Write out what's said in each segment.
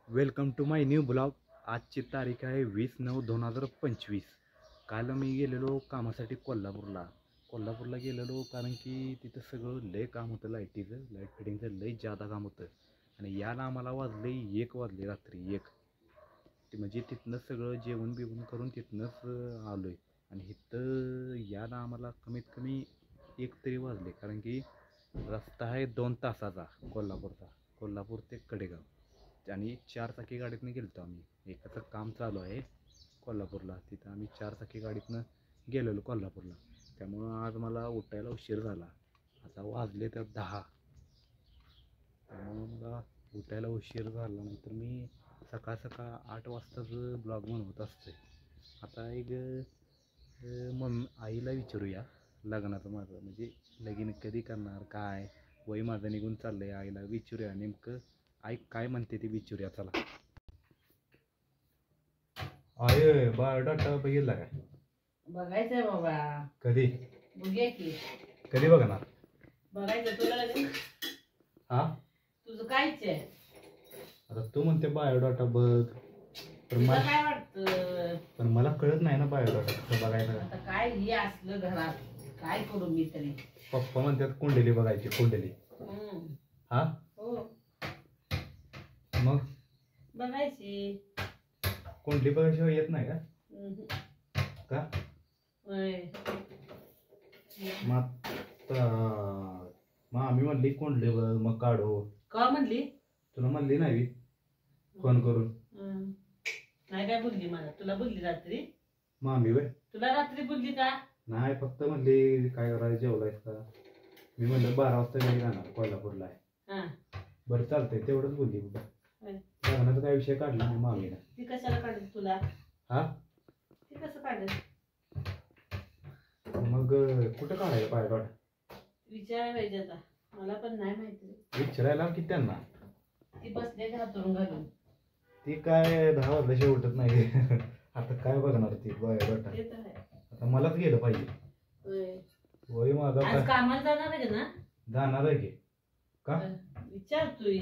Welcome to my new blog. आजची तारीख आहे 20/9/2025. काल मी गेलेलो कामासाठी कोल्हापूरला गेलेलो कारण की तिथं सगळं लय काम होतं. लाईट फिटिंगचं लय जादा काम होतं आणि याला आम्हाला वाजले 1 वाजले रात्री 1. ते म्हणजे तिथनं सगळं जेवण बिवण करून तिथनंच आलो आहे आणि इथं याला आम्हाला कमीत कमी 1 तरी वाजले कारण की रस्ता आहे 2 तासाचा कोल्हापूर ते कडेगाव आणि 4 चाकी गाडीतनं गेलो आम्ही. एकाचं काम चालू आहे कोल्हापूरला, तिथं आम्ही 4 चाकी गाडीतनं गेलेलो कोल्हापूरला. त्यामुळं आज मला उठायला उशीर झाला. आता वाजले तर 10. त्यामुळं मला उठायला उशीर झाला. नंतर मी सकाळ 8 वाजताच ब्लॉग बनवत असते. आता एक आईला विचारूया लग्नाचं माझं, म्हणजे लगीन कधी करणार, काय वय माझं निघून चाललं आहे. आईला विचारूया नेमकं आई काय म्हणते ते विचारूया. चला आय बायोडाटा बघितला काय? बघायचंय बाबा. कधी बघूया की. कधी बघणार? बघायचं तुला. हा तुझं कायच आहे? आता तू म्हणते बायोडाटा बघ, पण तुला काय वाटतं? पण मला कळत नाही ना बायोडाटा कसं बघायचं. आता काय हे असलं घरात काय करू मी तरी. पप्पा म्हणतात कुंडली बघायची, कुंडली. हा हो मग बघायची. कुंडली बघायशिवाय येत नाही का? होय. मग आम्ही म्हणली कुंडली बघ मग काढू. का म्हणली? तुला म्हणली नाही फोन करून? नाही काय बोलली मला? तुला बोलली रात्री? मामी वय तुला रात्री बोलली का? नाही, फक्त म्हणली काय करायचं, जेवलायस का? मी म्हणलं 12 वाजता घरी जाणार कोल्हापूरला आहे. बरं चालतंय तेवढंच बोलली. लग्नाचा काय विषय काढला नाही मामीला. ती कशाला काढली तुला? हा ती कसं काढेल? मग कुठं काढायला बायोडाटा? विचारायला पाहिजे आता. मला पण नाही माहिती. विचारायला की त्यांना. ती बसले घरातून घालून. ती काय 10 वाजल्याशिवाय उठत नाही. आता काय बघणार ती बायोडाटा? ते तर आहे. आता मलाच गेलं पाहिजे. वय माझा आज कामाला जाणार आहे ना? जाणार आहे की. का विचारतोय.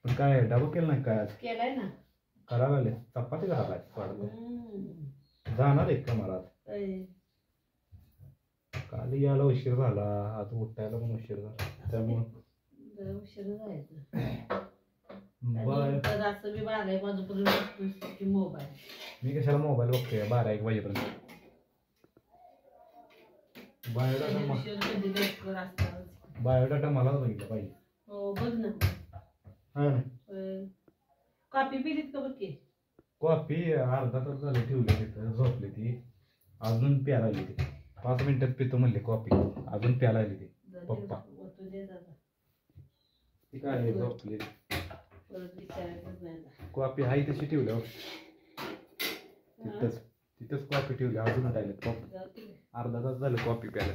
पण काय डबा केलं नाही काय? आज केलाय ना. करायला आले चपाती करायला जाणार आहे का मला? काल यायला उशीर झाला, आज उठायला पण उशीर झाला, त्यामुळे उशीर जायचं. मोबाईल मी कशाला मोबाईल बघतोय 12-1 वाजेपर्यंत. बायोडाटा मलाच बघितलं पाहिजे. हो बघ ना. कॉफी पिलीत का? बघ की. कॉफी अर्धा तास झाली ठेवली तिथं, झोपली ती. अजून प्यायला आली ती. 5 मिनिटात पितो म्हणले कॉफी, अजून प्यायला आली ती. पप्पा ती काय झोपली. कॉफी हाय तशी ठेवली तिथंच कॉफी ठेवली, अजून राहिले कॉफी. अर्धा तास झालं कॉफी प्यायला.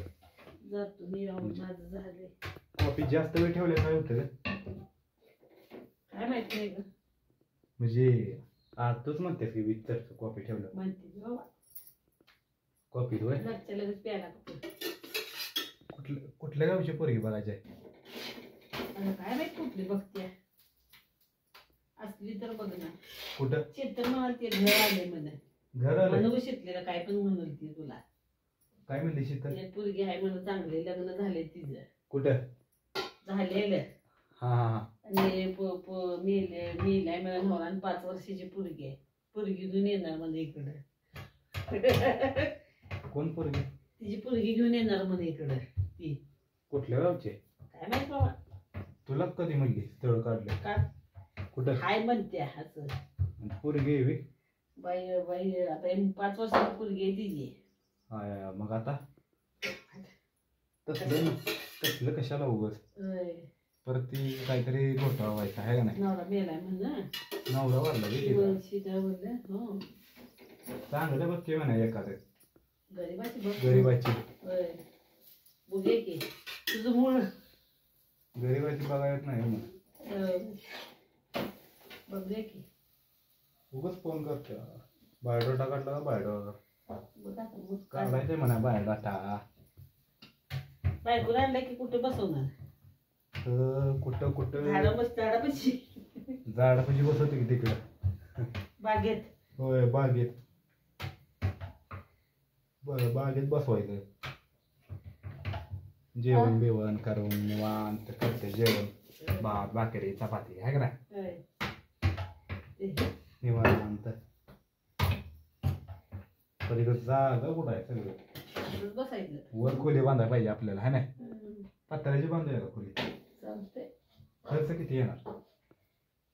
कॉफी जास्त वेळ ठेवले काय होतं काय माहिती नाही. म्हणजे तूच म्हणते की विचारतो कॉफी ठेवलं म्हणते कॉफी प्यायला. कुठल्या गावची पोरगी बघायची आहे? काय माहित कुठली बघते असली तर बघ ना. कुठं? शेतर म्हणाल ते घर आले म्हणे. घर आलं शेतलेलं काय पण म्हणल ती तुला. काय म्हणली शीतल? पोरगी आहे म्हणून चांगले लग्न झाले तिचं. कुठं झालेलं? हा आणि मेलाय मला नवरा आणि 5 वर्षाची पोरगी आहे. पोरगी घेऊन येणार म्हणे इकडं. कोण पोरगी? तिची पोरगी घेऊन येणार म्हणे इकडं. ती कुठल्या गावची काय माहित बाबा. तुला कधी म्हणली स्थळ काढलं का? कुठं हाय म्हणते असं. पोरगी आहे बाई बाई आता 5 वर्षाची पोरगी आहे तिची. मग आता तसलं कशाला उगाच परत ती काहीतरी घोटाळा व्हायचा आहे का नाही? नवरा मेलाय म्हणलं. नवरा वाढला हो चांगलं बघ की म्हणा एखादं गरीबाची. गरीबाची बघे की तुझं मूळ गरीबाची बघायत नाही मग बघे की. उगाच फोन करते. बायोडाटा काढला का? बायोडाटा काढायचंय म्हणा. बायोडाटा बायकोला आणला की कुठे बसवणार? कुठं झाडापाशी झाडापाशी बसवते की तिकडं. बागेत. होय बागेत. बागेत बसवायचं. जेवण बिवण करून निवांत करते जेवण. भात भाकरी चपाती आहे का नाही होय. निवांत. पलीकडे जागा कुठं आहे सगळं. असंच बसायचं. वर खोली बांधायला पाहिजे आपल्याला है नाही. हम्म. पत्र्याची बांधूया का खोली. चालतंय. खर्च किती येणार.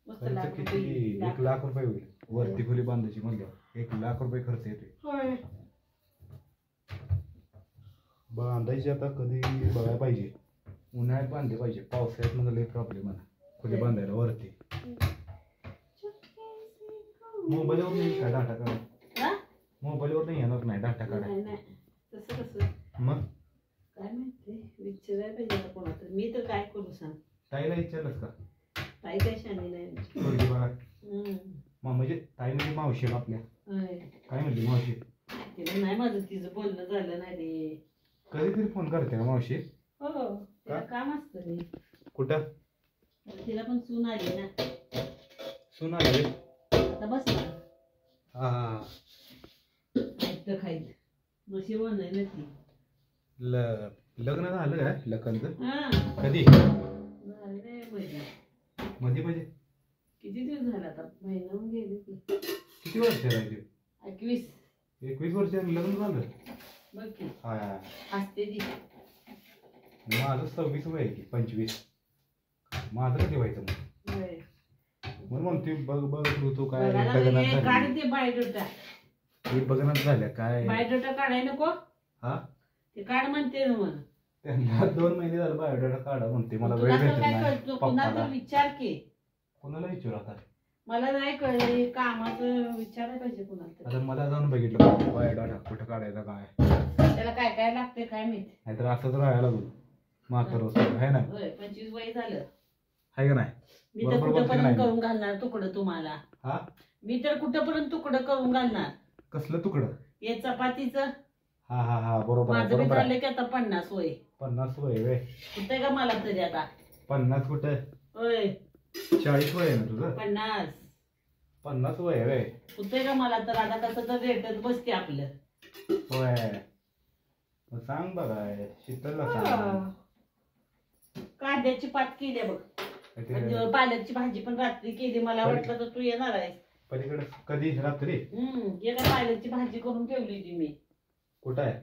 मस्त खर्च लागलं किती. होईल. 1,00,000 रुपये होईल. वरती खोली बांधायची म्हणल्यावर 1,00,000 रुपये खर्च येतोय. होय. बांधायची आता कधी बघायला पाहिजे. उन्हाळ्यात बांधले पाहिजे. पावसाळ्यात म्हणजे लई प्रॉब्लेम आहे खोली बांधायला वरती. मोबाईलवर नाही काय डाटा काढा. हा? मोबाईलवर नाही येणार नाही डाटा काढा. नाही नाही. तसं कसं मग काय माहिती विचारायला पाहिजे आता कोणाला. मी तर काय करू सांग. ताईला विचारलंस का. ताई काय शानी नाही. पोरगी बघा. हम्म. म्हणजे ताई म्हणजे मावशी आहे आपल्या. होय. काय म्हणली मावशी. तिला नाही माझं तिचं बोलणं झालं नाही रे. कधीतरी फोन करते ना मावशी. हो तिला काम असतं रे. कुठं. तिला पण सून आली ना. सुना रे. आता बस ना. हा ऐकतं खायचं नशीब नाही ना ती. लग्न झालं काय लग्नचं. हा कधी. झाले म्हणजे मध्ये म्हणजे किती दिवस झाले आता महिना होऊन गेले की. किती वर्ष राहिले. 21. 21 वर्ष लग्न झालं. बघ की हा हसते ती. माझं 26 वय आहे की 25. माझं कधी व्हायचं मग. होय. म्हणून म्हणते बघ बघ तू काय बघायला लग्नात म्हणजे झाली. काढ ते बायोडेटा. हे बघण्यात झाल्या काय. बायोडेटा काढाय नको. हा ते काढ म्हणते ना मग. त्यांना 2 महिने झाले बायोडाटा काढा म्हणते मला तुला वेळ तर भेटत काय नाही कळतो कुणाला पप्पाला. तर विचार की. कोणाला विचारू आता. मला नाही कळले कामाचं विचारायला पाहिजे कुणाला तरी. आता मला जाऊन बघितलं बायोडाटा कुठं काढायचा काय. त्याला काय काय लागते काय माहिती. नाहीतर असंच राहायला लागलो म्हातारं आहे ना. होय 25 वय झालं. आहे का नाही. मी तर बरोबर बोलते कुठंपर्यंत नाही. करून घालणार तुकडं तुम्हाला. हा मी तर कुठंपर्यंत तुकडं करून घालणार. कसलं तुकडं. हे चपातीचं. हा हा हा बरोबर आहे माझं बी बरोबर आहे. चाललंय की आता 50 वय. 50 वय वे. कुठे का मला तरी आता. 50 कुठं. होय 40 वय आहे ना तुझं. 50 50 वय वे. कुठे का मला तर आता कसं तर रेटच बसते आपलं. होय मग सांग बघा शीतलला सांग. कांद्याची पात केली बघ. आणि पालकची भाजी पण रात्री केली. मला वाटलं तर तू येणार आहेस. पलीकडे कधी रात्री. हे काय पालकची भाजी करून ठेवली होती मी. कुठं आहे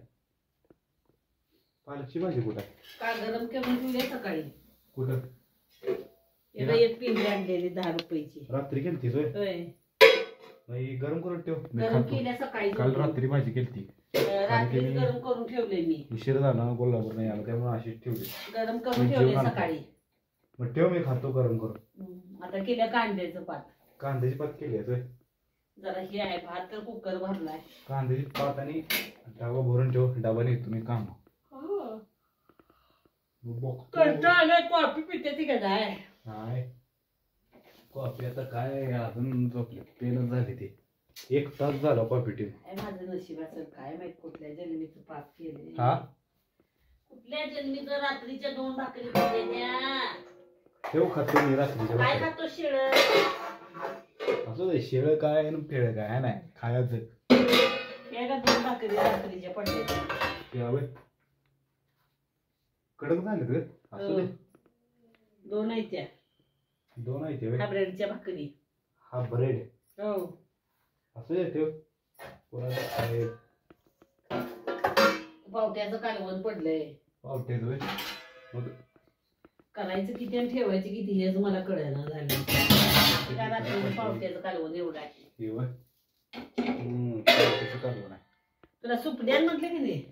पालकची भाजी कुठं आहे. का गरम करून ठेवली सकाळी. कुठं. याला एक पिंडी आणलेली 10 रुपयाची. रात्री केलती होय. होय नाही गरम करून ठेव मी गरम खातो. केल्या सकाळी. काल रात्री भाजी केलती. रात्री मी- गरम करून ठेवले मी. उशीर झाला कोल्हापूर नाही आला त्यामुळे अशीच ठेवली. गरम करून मी ठेवले जेवण सकाळी. मग ठेव मी खातो गरम करून. आता केल्या कांद्याचं पात. कांद्याची पात केली आहे जरा हे आहे भात तर कुकर भरलाय. कांद्याची पात आणि डबा भरून ठेव. डबा नेतो मी काम. कंटाळा कॉफी पिते ती का काय. नाही कॉफी आता काय अजून झोपले पेनच झाली ती. 1 तास झाला कॉफी ठेव. माझं नशीब असेल काय माहित कुठल्या जन्मीचं पाप केले. हा कुठल्या जन्मीचं रात्रीच्या 2 भाकरी केल्या. ठेव खातो मी रात्रीच्या काय भाकरी. खातो शिळ. असं दे शेळ काय आणि फेळ काय आहे नाही खायचं. काय का 2 भाकरी रात्रीच्या पडल्या. ठेवावे कडक झाले तर असं दे. 2 आहेत त्या. 2 आहे ते हा ब्रेडच्या भाकरी. हा ब्रेड. हो असं दे ठेव. कोणाला काय पावट्याचं कालवण पडलंय. पावटे मग करायचं किती आणि ठेवायचं किती हेच मला कळना झालं. त्या रात्री पावट्याचं कालवण एवढं आहे. येवं पावट्याचं कालवण आहे. तुला सुपड्यान म्हटलं की नाही.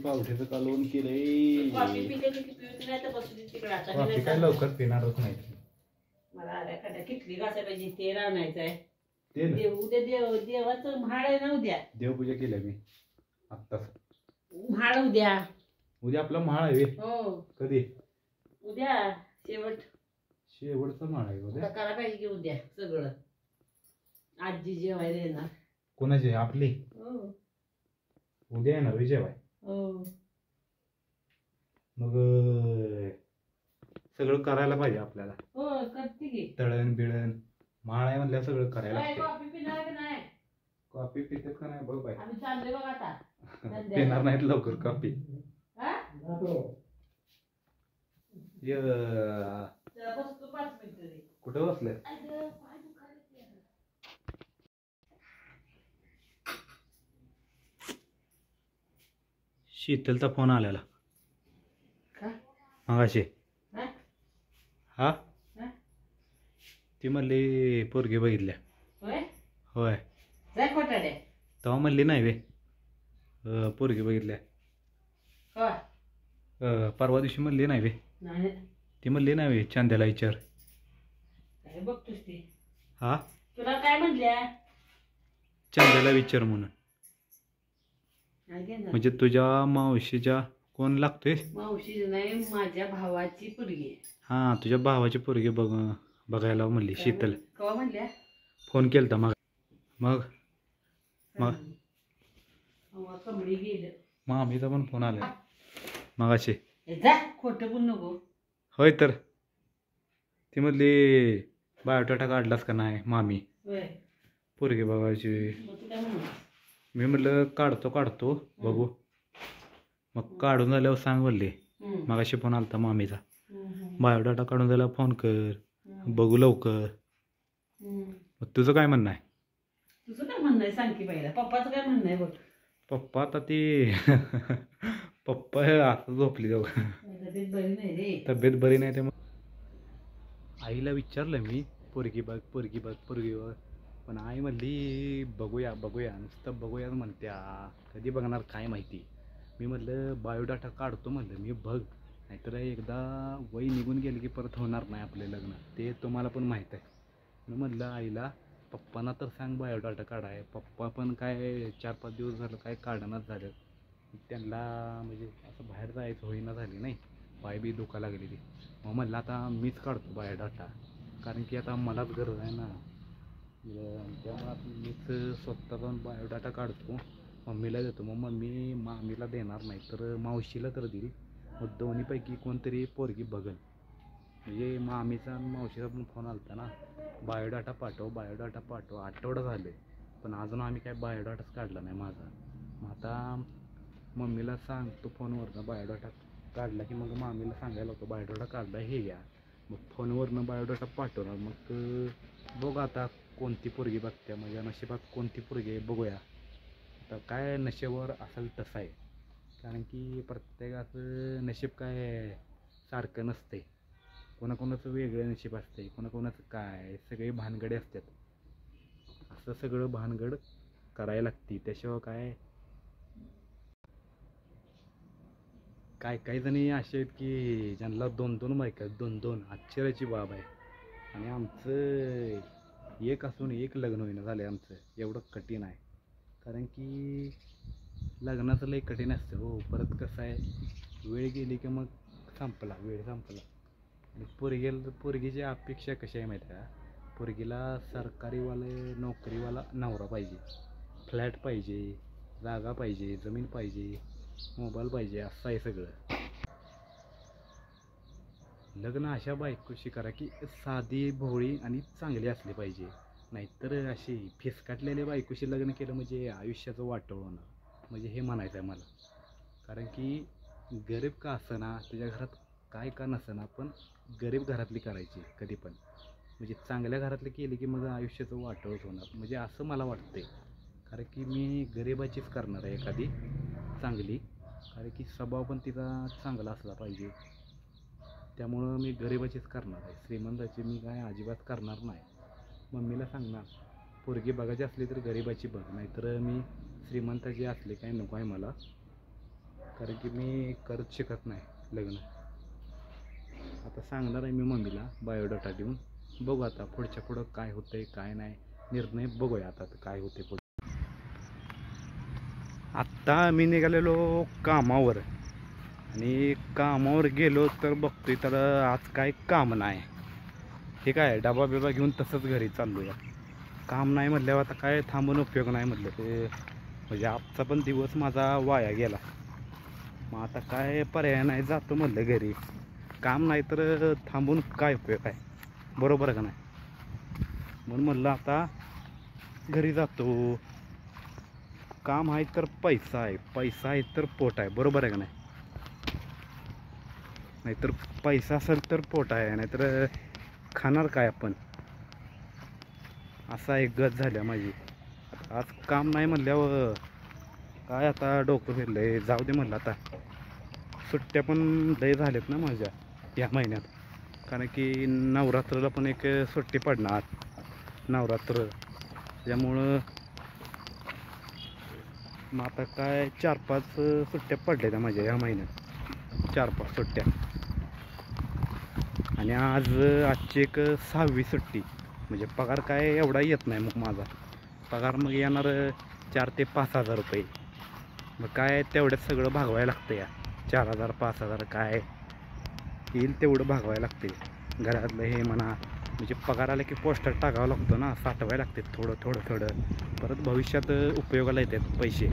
पावट्याचं कालवण केलंय. कॉफी पिते की पिवती नाही तर बसली तिकडे. आता कॉफी काय लवकर पिणारच नाही. मला आल्या खाड्या किटली घासायला पाहिजे. तेल आणायचं आहे. ते उद्या देवाचं म्हाळ आहे ना उद्या. देवपूजा केली मी आत्ताच. म्हाळ उद्या. उद्या आपला म्हाळ आहे. हो कधी. उद्या शेवट. शेवटचा म्हाळ आहे उद्या. आता करायला पाहिजे की उद्या सगळं. आजी जेवायला येणार. कोणाची आपली. हो उद्या येणार जेवाय. हो मग सगळं करायला पाहिजे आपल्याला. हो करते की. तळण बिळण माळ आहे म्हणल्या सगळं करायला काय लागते. कॉफी पिणार की नाही? कॉफी पिते का नाही बघ बाई. आम्ही चाललोय बघ आता. पिणार नाहीत लवकर कॉफी. हा? य जरा बसतो 5 मिनिटं रे. कुठं बसले? अगं, पाय दुखायले ते. शीतलचा फोन आलेला का? मगाशी. हा? हा हा? ती म्हणली पोरगी बघितल्या. होय? होय. जा खोटाड्या. तेव्हा म्हणली नाही वे पोरगी बघितल्या. होय? परवा दिवशी म्हणली नाही वे. नाही. ती म्हणली नाही वे चांद्याला विचार. काय बघतोस ते? हा तुला काय म्हणल्या? चांद्याला विचार म्हणून. नाही घेणार. म्हणजे तुझ्या मावशीच्या कोण लागतोय? मावशी नाही, माझ्या भावाची पोरगी आहे. हा तुझ्या भावाची पोरगी बघायला म्हणली काय शीतल. केव्हा म्हणल्या? फोन केलता मग मग मग अव्वा, कमळी गेलं. मामीचा पण फोन आला मगाशी. ए, जा खोटं बोल नको. होय तर ती म्हणली बायोडाटा काढलास का नाही मामी होय. पोरगी बघायची. मग तू काय म्हणणार? मी म्हटलं काढतो बघू. मग काढून झाल्यावर सांग म्हणले. मगाशी फोन आलता मामीचा. बायोडाटा काढून झाल्यावर फोन कर बघू लवकर. मग तुझं काय म्हणणं आहे? तुझं काय म्हणणं आहे सांग की पहिला. पप्पाचं काय म्हणणं आहे बघ. पप्पा आता ती पप्पा आता झोपली जाऊ. तब्येत बरी नाही रे. तब्येत बरी नाही त्यामुळे आईला विचारलं मी पोरगी बघ पण आई म्हणली बघूया नुसतं बघूया म्हणत्या. कधी बघणार काय माहिती. मी म्हटलं बायोडाटा काढतो म्हणलं मी बघ. नाहीतर एकदा वय निघून गेली की परत होणार नाही आपले लग्न. ते तुम्हाला पण माहीत आहे. मी म्हटलं आईला पप्पांना तर सांग बायोडाटा काढाय. पप्पा पण काय 4-5 दिवस झालं काय काढणंच झालं. त्यांना म्हणजे असं बाहेर जायचं होईना झाली नाही. पाय बी दुखा लागली ती. मग म्हटलं आता मीच काढतो बायोडाटा. कारण की आता मलाच गरज आहे ना. त्यामुळे आता मीच स्वतः जाऊन बायोडाटा काढतो. मम्मीला देतो. मग मम्मी मामीला देणार नाही तर मावशीला तर देईल. मग दोन्हीपैकी कोणतरी पोरगी बघल. म्हणजे मामीचा आणि मावशीचा पण फोन आला होता ना. बायोडाटा पाठव. आठवडा झाले पण अजून आम्ही काय बायोडाटाच काढला नाही माझा. मग आता मम्मीला सांगतो फोनवरनं बायोडाटा काढला की मग मामीला सांगायला होतं बायोडाटा काढला हे घ्या. मग फोनवरनं बायोडाटा पाठवणार. मग बघू आता कोणती पोरगी बघत्या. माझ्या नशिबात कोणती पोरगी आहे बघूया. आता काय नशिबावर असेल तसं आहे. कारण की प्रत्येकाचं नशीब काय सारखं नसते. कोणाकोणाचं वेगळं नशीब असते. कोणाकोणाचं काय सगळे भानगडे असतात. असं सगळं भानगड करायला लागते. त्याशिवाय काही जणी असे आहेत की ज्यांना 2-2 बायका आहेत. 2-2 आश्चर्याची बाब आहे. आणि आमचं एक असून एक लग्न होईना झालं आमचं. एवढं कठीण आहे. कारण की लग्नाचं लई कठीण असतं हो. परत कसं आहे वेळ गेली की मग वेळ संपला. आणि पोरगीची अपेक्षा कशी आहे माहिती आहे का? पोरगीला नोकरीवाला नवरा पाहिजे. फ्लॅट पाहिजे. जागा पाहिजे. जमीन पाहिजे. मोबाईल पाहिजे. असं आहे सगळं. लग्न अशा बायकोशी करा की साधी भोळी आणि चांगली असली पाहिजे. नाहीतर अशी फिसकाटलेल्या बायकोशी लग्न केलं म्हणजे आयुष्याचं वाटोळ होणार. म्हणजे हे म्हणायचं आहे मला. कारण की गरीब का असना त्याच्या घरात काय का नसना पण गरीब घरातली करायची कधी पण. म्हणजे चांगल्या घरातली केली की मग आयुष्याचं वाटोळच होणार. म्हणजे असं मला वाटतंय. कारण की मी गरिबाचीच करणार आहे एखादी चांगली. कारण की स्वभाव पण तिचा चांगला असला पाहिजे. त्यामुळं मी गरिबाचीच करणार आहे. श्रीमंताची मी काय अजिबात करणार नाही. मम्मीला सांगणार पोरगी बघायची असली तर गरिबाची बघ. नाहीतर मी श्रीमंताची असली काय नको आहे मला. कारण की मी करत शिकत नाही लग्न. आता सांगणार आहे मी मम्मीला बायोडाटा देऊन. बघू आता पुढं काय होतंय काय नाही. निर्णय बघूया आता काय होते पुढे. आत्ता मी निघालेलो कामावर. आणि कामावर गेलो तर बघतोय तर आज काय काम नाही. हे काय डबा बिबा घेऊन तसंच घरी चाललो या. काम नाही म्हटल्यावर आता काय थांबून उपयोग नाही म्हटलं. ते म्हणजे आजचा पण दिवस माझा वाया गेला. मग आता काय पर्याय नाही जातो म्हटलं घरी. काम नाही तर थांबून काय उपयोग आहे, बरोबर आहे का नाही. म्हणून म्हणलं आता घरी जातो. काम आहे तर पैसा आहे, पैसा आहे तर पोट आहे, बरोबर आहे का नाही. नाहीतर पैसा असेल तर पोट आहे, नाहीतर खाणार काय आपण. असा एक गत झाल्या माझी. आज काम नाही म्हणल्यावर काय आता डोकं फिरलंय. जाऊ दे म्हणलं आता. सुट्ट्या पण लय झाल्यात ना माझ्या या महिन्यात, कारण की नवरात्राला पण एक सुट्टी पडणार, नवरात्र. त्यामुळं मग आता काय 4-5 सुट्ट्या पडल्या त्या माझ्या या महिन्यात, 4-5 सुट्ट्या. आणि आजची एक 6वी सुट्टी. म्हणजे पगार काय एवढा येत नाही. मग माझा पगार मग येणार 4 ते 5 हजार रुपये. मग काय तेवढ्यात सगळं भागवायला लागतं या. 4,000 5,000 काय येईल तेवढं भागवायला लागते. घरातलं हे म्हणा, म्हणजे पगार आला की पोस्टात टाकावं लागतं ना, साठवायला लागते थोडं थोडं थोडं. परत भविष्यात उपयोगाला येतात पैसे,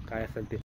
काय असेल ते.